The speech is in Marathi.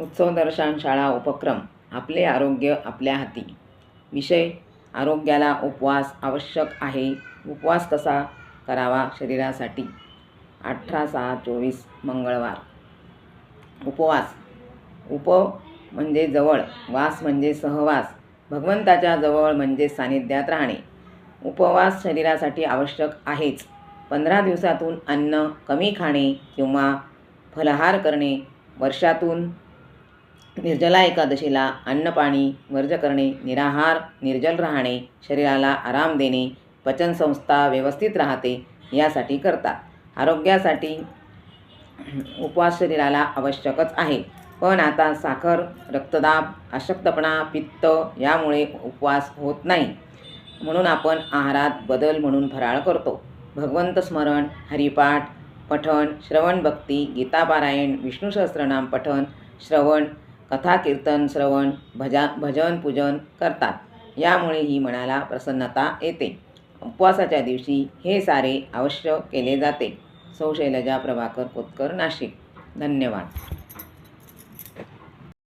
उत्सव दर्शन शाळा उपक्रम आपले आरोग्य आपल्या हाती. विषय आरोग्याला उपवास आवश्यक आहे. उपवास कसा करावा शरीरासाठी. 18/6/24 मंगळवार. उपवास. उप म्हणजे जवळ, वास म्हणजे सहवास. भगवंताच्या जवळ म्हणजे सानिध्यात राहणे. उपवास शरीरासाठी आवश्यक आहेच. 15 दिवसातून अन्न कमी खाणे किंवा फलाहार करणे. वर्षातून निर्जला एकादशीला अन्नपाणी वर्ज करणे. निराहार निर्जल राहणे. शरीराला आराम देणे. पचनसंस्था व्यवस्थित राहते यासाठी करतात. आरोग्यासाठी उपवास शरीराला आवश्यकच आहे. पण आता साखर, रक्तदाब, अशक्तपणा, पित्त यामुळे उपवास होत नाही. म्हणून आपण आहारात बदल म्हणून फराळ करतो. भगवंत स्मरण, हरिपाठ, पठण, श्रवण भक्ती, गीतापारायण, विष्णू सहस्त्रनाम पठण, श्रवण, कथा कीर्तन श्रवण, भजन पूजन करतात. यामुळे ही मनाला प्रसन्नता येते. उपवासाच्या दिवशी हे सारे अवश्य केले जाते. सौ शैलजा प्रभाकर कोतकर, नाशिक. धन्यवाद.